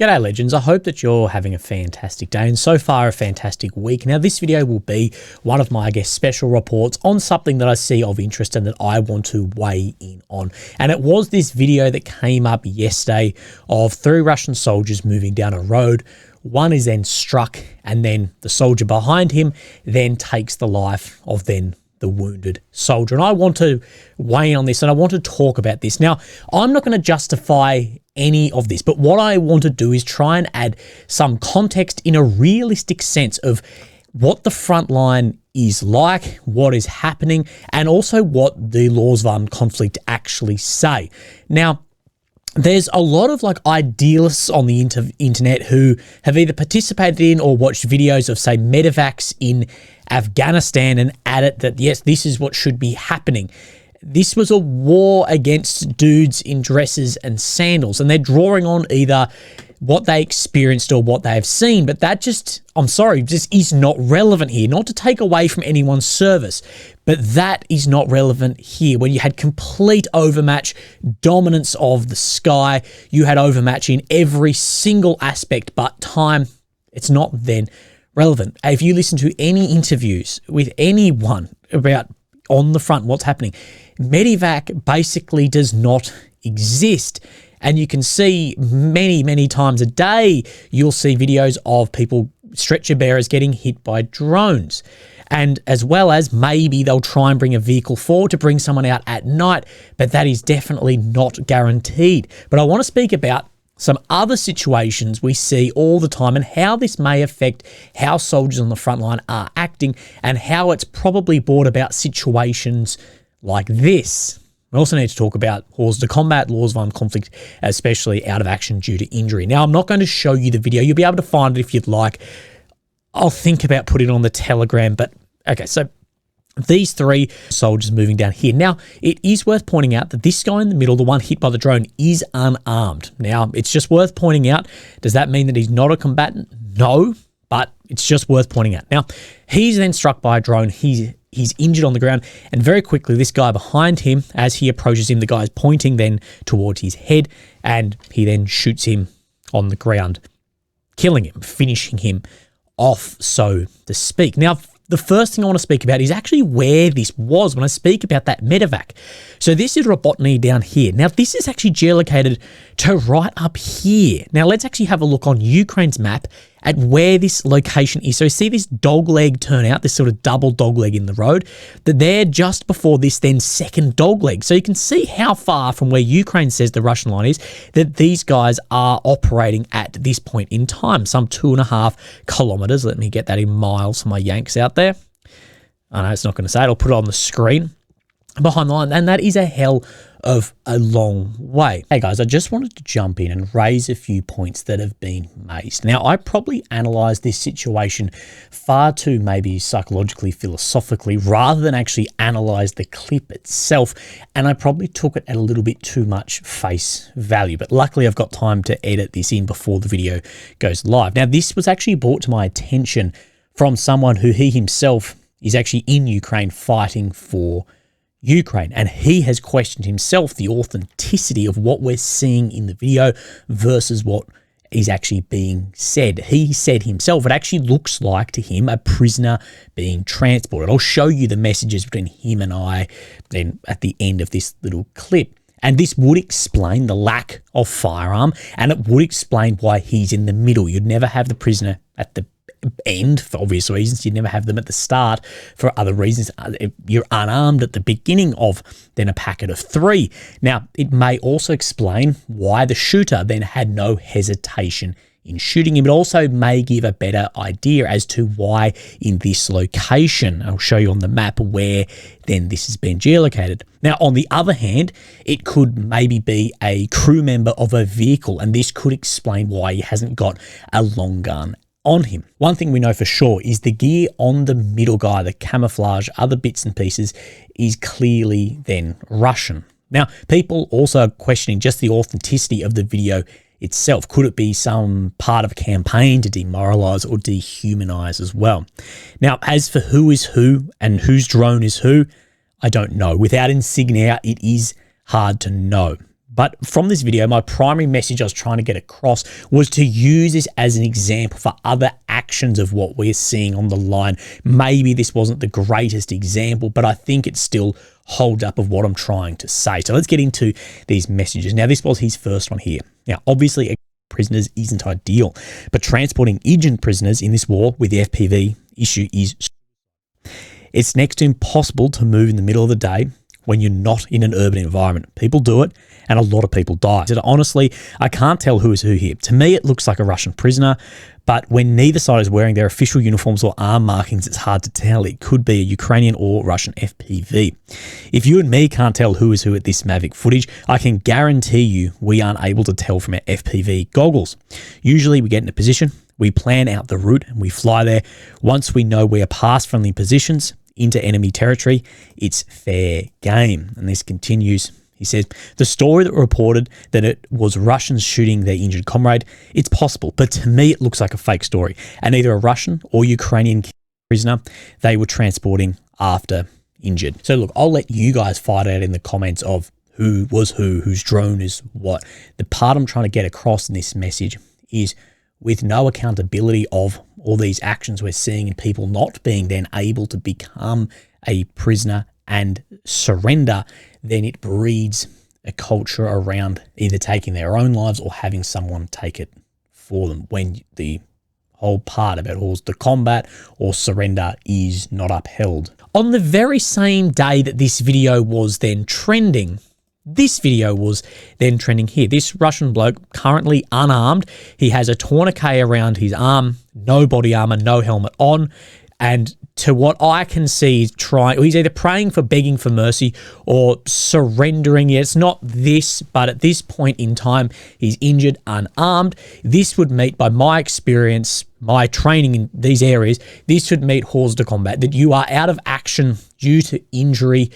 G'day legends, I hope that you're having a fantastic day and so far a fantastic week. Now this video will be one of my, special reports on something that I see of interest and that I want to weigh in on. And it was this video that came up yesterday of 3 Russian soldiers moving down a road. One is then struck and then the soldier behind him then takes the life of then the wounded soldier. And I want to weigh in on this and I want to talk about this. Now, I'm not going to justify any of this, but what I want to do is try and add some context in a realistic sense of what the front line is like, what is happening, and also what the laws of armed conflict actually say. Now, there's a lot of idealists on the internet who have either participated in or watched videos of, say, medevacs in Afghanistan and added that, yes, this is what should be happening. This was a war against dudes in dresses and sandals, and they're drawing on either what they experienced or what they have seen, but that just is not relevant here. Not to take away from anyone's service, but that is not relevant here. When you had complete overmatch, dominance of the sky, you had overmatch in every single aspect, but time, it's not then relevant. If you listen to any interviews with anyone about on the front, what's happening, medevac basically does not exist. And you can see many times a day, you'll see videos of people, stretcher bearers, getting hit by drones. And as well as maybe they'll try and bring a vehicle forward to bring someone out at night, but that is definitely not guaranteed. But I want to speak about some other situations we see all the time and how this may affect how soldiers on the front line are acting and how it's probably brought about situations like this. We also need to talk about laws to combat, laws of armed conflict, especially out of action due to injury. Now, I'm not going to show you the video. You'll be able to find it if you'd like. I'll think about putting it on the Telegram, but okay, so these 3 soldiers moving down here. Now, it is worth pointing out that this guy in the middle, the one hit by the drone, is unarmed. Now, it's just worth pointing out. Does that mean that he's not a combatant? No, but it's just worth pointing out. Now, he's then struck by a drone. He's injured on the ground, and very quickly, this guy behind him, as he approaches him, the guy's pointing then towards his head, and he then shoots him on the ground, killing him, finishing him off, so to speak. Now, the first thing I want to speak about is actually where this was when I speak about that medevac. So this is Robotny down here. Now, this is actually geolocated to right up here. Now, let's actually have a look on Ukraine's map at where this location is. So you see this dogleg turnout, this sort of double dogleg in the road, that they're just before this then second dogleg. So you can see how far from where Ukraine says the Russian line is that these guys are operating at this point in time, some 2.5 kilometers. Let me get that in miles for my Yanks out there. I know it's not going to say it. I'll put it on the screen behind the line, and that is a hell of a long way. Hey guys, I just wanted to jump in and raise a few points that have been made. Now, I probably analysed this situation far too maybe psychologically, philosophically, rather than actually analyse the clip itself, and I probably took it at a little bit too much face value, but luckily I've got time to edit this in before the video goes live. Now, this was actually brought to my attention from someone who he himself is actually in Ukraine fighting for Ukraine, and he has questioned himself the authenticity of what we're seeing in the video versus what is actually being said. He said himself it actually looks like to him a prisoner being transported. I'll show you the messages between him and I then at the end of this little clip. And this would explain the lack of firearm, and it would explain why he's in the middle. You'd never have the prisoner at the end for obvious reasons. You'd never have them at the start for other reasons. You're unarmed at the beginning of then a packet of 3. Now, it may also explain why the shooter then had no hesitation in shooting him. It also may give a better idea as to why in this location. I'll show you on the map where then this has been geolocated. Now, on the other hand, it could maybe be a crew member of a vehicle, and this could explain why he hasn't got a long gun on him. One thing we know for sure is the gear on the middle guy, the camouflage, other bits and pieces, is clearly then Russian. Now, people also are questioning just the authenticity of the video itself. Could it be some part of a campaign to demoralize or dehumanize as well? Now, as for who is who and whose drone is who, I don't know. Without insignia, it is hard to know. But from this video, my primary message I was trying to get across was to use this as an example for other actions of what we're seeing on the line. Maybe this wasn't the greatest example, but I think it still holds up of what I'm trying to say. So let's get into these messages. Now, this was his first one here. Now, obviously, prisoners isn't ideal, but transporting injured prisoners in this war with the FPV issue is it's next to impossible to move in the middle of the day when you're not in an urban environment. People do it, and a lot of people die. So honestly, I can't tell who is who here. To me, it looks like a Russian prisoner, but when neither side is wearing their official uniforms or arm markings, it's hard to tell. It could be a Ukrainian or Russian FPV. If you and me can't tell who is who at this Mavic footage, I can guarantee you we aren't able to tell from our FPV goggles. Usually we get in a position, we plan out the route, and we fly there. Once we know we are past friendly positions into enemy territory, it's fair game. And this continues. He says, the story that reported that it was Russians shooting their injured comrade, it's possible, but to me it looks like a fake story. And either a Russian or Ukrainian prisoner they were transporting after injured. So look, I'll let you guys fight out in the comments of who was who, whose drone is what. The part I'm trying to get across in this message is with no accountability of all these actions we're seeing and people not being then able to become a prisoner and surrender, then it breeds a culture around either taking their own lives or having someone take it for them when the whole part about halls to combat or surrender is not upheld. On the very same day that this video was then trending, this video was then trending here. This Russian bloke, currently unarmed, he has a tourniquet around his arm, no body armor, no helmet on, and to what I can see, he's either praying for, begging for mercy, or surrendering. It's not this, but at this point in time, he's injured, unarmed. This would meet, by my experience, my training in these areas, this would meet hors de combat, that you are out of action due to injury,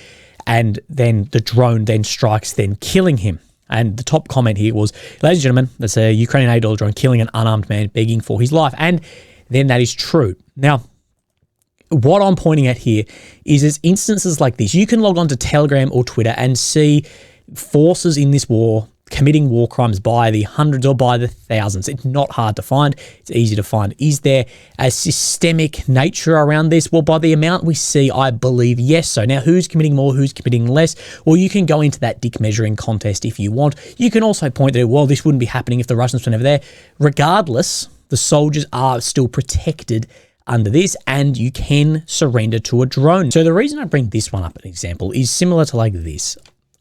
and then the drone then strikes, then killing him. And the top comment here was, ladies and gentlemen, that's a Ukrainian $8 drone killing an unarmed man begging for his life. And then that is true. Now, what I'm pointing at here is there's instances like this. You can log on to Telegram or Twitter and see forces in this war committing war crimes by the hundreds or by the thousands. It's not hard to find. It's easy to find. Is there a systemic nature around this? Well, by the amount we see, I believe yes. So now who's committing more, who's committing less? Well, you can go into that dick measuring contest if you want. You can also point that, well, this wouldn't be happening if the Russians were never there. Regardless, the soldiers are still protected under this, and you can surrender to a drone. So the reason I bring this one up as an example is similar to like this.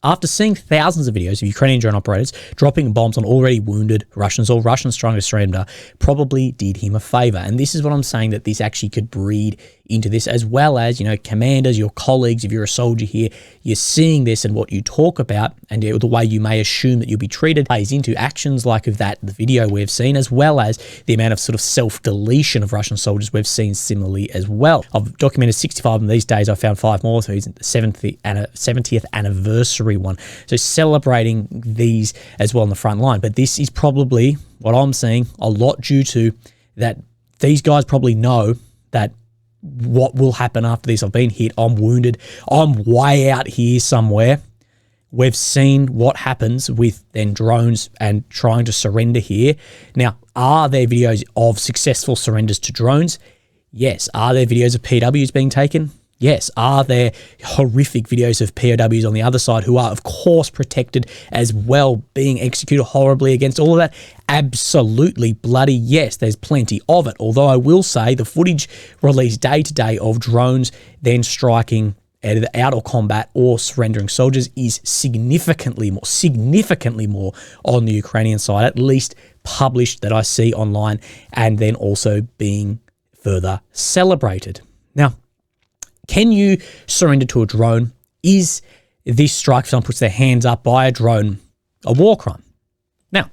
After seeing thousands of videos of Ukrainian drone operators dropping bombs on already wounded Russians or Russians trying to surrender, probably did him a favor. And this is what I'm saying, that this actually could breed into this, as well as, you know, commanders, your colleagues, if you're a soldier here, you're seeing this and what you talk about and the way you may assume that you'll be treated plays into actions like of that, the video we've seen, as well as the amount of sort of self-deletion of Russian soldiers we've seen similarly as well. I've documented 65 of these days. I found 5 more, so he's the 70th anniversary one. So celebrating these as well on the front line. But this is probably what I'm seeing a lot due to that these guys probably know that what will happen after this. I've been hit, I'm wounded, I'm way out here somewhere. We've seen what happens with then drones and trying to surrender here. Now, are there videos of successful surrenders to drones? Yes. Are there videos of PWs being taken? Yes. Are there horrific videos of POWs on the other side who are, of course, protected as well, being executed horribly against all of that? Absolutely bloody yes, there's plenty of it. Although I will say the footage released day to day of drones then striking either out of combat or surrendering soldiers is significantly more on the Ukrainian side, at least published that I see online, and then also being further celebrated. Now, can you surrender to a drone? Is this strike, if someone puts their hands up by a drone, a war crime? Now,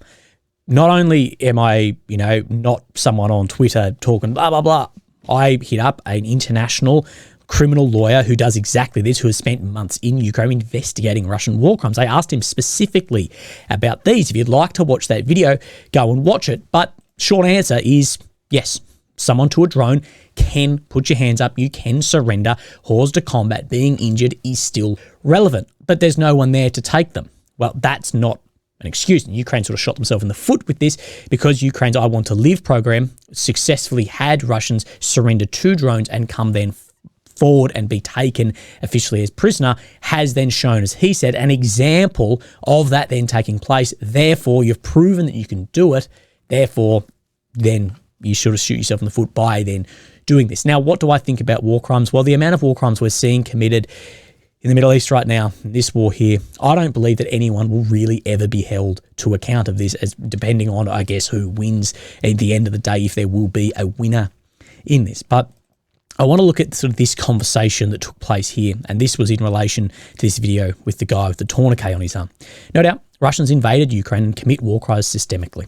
not only am I, you know, not someone on Twitter talking blah, blah, blah. I hit up an international criminal lawyer who does exactly this, who has spent months in Ukraine investigating Russian war crimes. I asked him specifically about these. If you'd like to watch that video, go and watch it. But short answer is yes, someone to a drone can put your hands up, you can surrender. Hors de combat, being injured is still relevant, but there's no one there to take them. Well, that's not an excuse. And Ukraine sort of shot themselves in the foot with this because Ukraine's I Want to Live program successfully had Russians surrender 2 drones and come then forward and be taken officially as prisoner, has then shown, as he said, an example of that then taking place. Therefore, you've proven that you can do it. Therefore, then you sort of shoot yourself in the foot by then doing this. Now, what do I think about war crimes? Well, the amount of war crimes we're seeing committed in the Middle East right now, this war here, I don't believe that anyone will really ever be held to account of this, as depending on, I guess, who wins at the end of the day, if there will be a winner in this. But I want to look at sort of this conversation that took place here, and this was in relation to this video with the guy with the tourniquet on his arm. No doubt, Russians invaded Ukraine and commit war crimes systemically.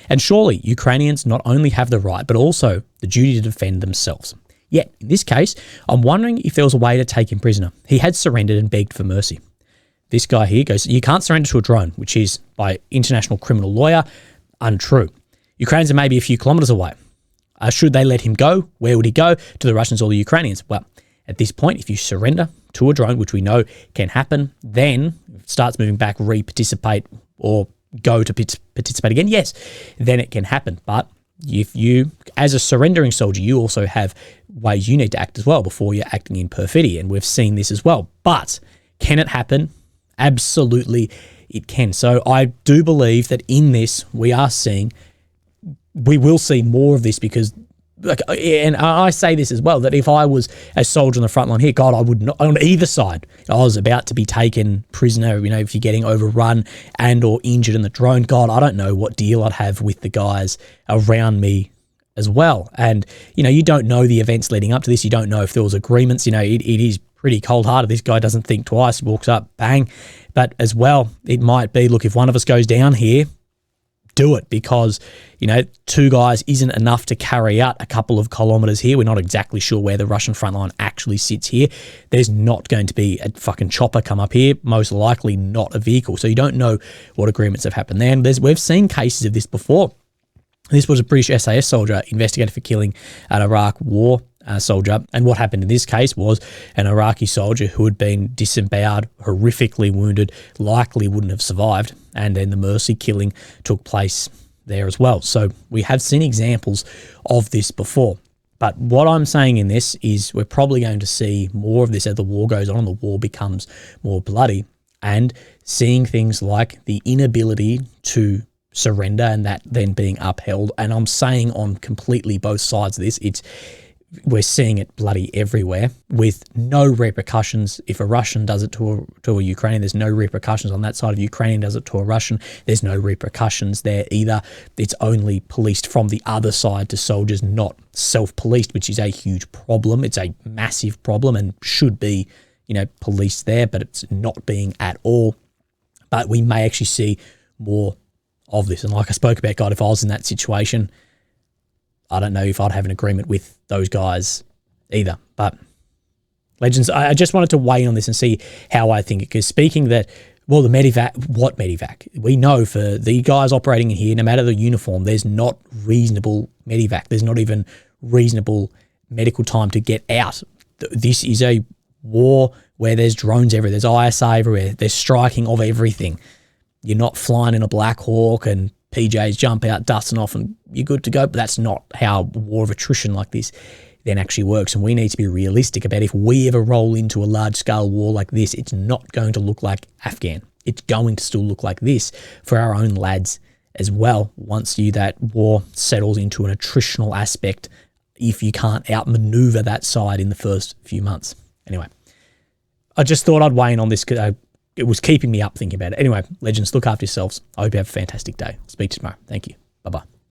And surely, Ukrainians not only have the right, but also the duty to defend themselves. Yet, in this case, I'm wondering if there was a way to take him prisoner. He had surrendered and begged for mercy. This guy here goes, you can't surrender to a drone, which is, by international criminal lawyer, untrue. Ukrainians are maybe a few kilometres away. Should they let him go? Where would he go? To the Russians or the Ukrainians? Well, at this point, if you surrender to a drone, which we know can happen, then if it starts moving back, re-participate or go to participate again, yes, then it can happen. But if you, as a surrendering soldier, you also have ways you need to act as well before you're acting in perfidy, and we've seen this as well. But can it happen? Absolutely it can. So I do believe that in this, we will see more of this because, and I say this as well, that if I was a soldier on the front line here, God, I would not, on either side, I was about to be taken prisoner, if you're getting overrun and or injured in the drone, God, I don't know what deal I'd have with the guys around me as well. And, you don't know the events leading up to this. You don't know if there was agreements. It is pretty cold-hearted. This guy doesn't think twice, walks up, bang. But as well, it might be, look, if one of us goes down here, do it, because 2 guys isn't enough to carry out a couple of kilometers here. We're not exactly sure where the Russian front line actually sits here. There's not going to be a fucking chopper come up here, most likely not a vehicle. So you don't know what agreements have happened there. And we've seen cases of this before. This was a British SAS soldier investigated for killing an Iraq war soldier. And what happened in this case was an Iraqi soldier who had been disemboweled, horrifically wounded, likely wouldn't have survived. And then the mercy killing took place there as well. So we have seen examples of this before. But what I'm saying in this is we're probably going to see more of this as the war goes on and the war becomes more bloody, and seeing things like the inability to surrender and that then being upheld. And I'm saying on completely both sides of this, we're seeing it bloody everywhere with no repercussions. If a Russian does it to a Ukrainian, there's no repercussions on that side. If Ukrainian does it to a Russian, there's no repercussions there either. It's only policed from the other side to soldiers, not self-policed, which is a huge problem. It's a massive problem and should be, policed there, but it's not being at all. But we may actually see more of this. And like I spoke about, God, if I was in that situation, I don't know if I'd have an agreement with those guys either. But legends, I just wanted to weigh on this and see how I think it. Because speaking that, well, the medivac, what medivac? We know for the guys operating in here, no matter the uniform, there's not reasonable medivac. There's not even reasonable medical time to get out. This is a war where there's drones everywhere. There's ISA everywhere. There's striking of everything. You're not flying in a Black Hawk and PJs jump out, dusting off, and you're good to go. But that's not how war of attrition like this then actually works. And we need to be realistic about if we ever roll into a large-scale war like this, it's not going to look like Afghan. It's going to still look like this for our own lads as well once that war settles into an attritional aspect, if you can't outmaneuver that side in the first few months. Anyway, I just thought I'd weigh in on this because it was keeping me up thinking about it. Anyway, legends, look after yourselves. I hope you have a fantastic day. Speak to you tomorrow. Thank you. Bye-bye.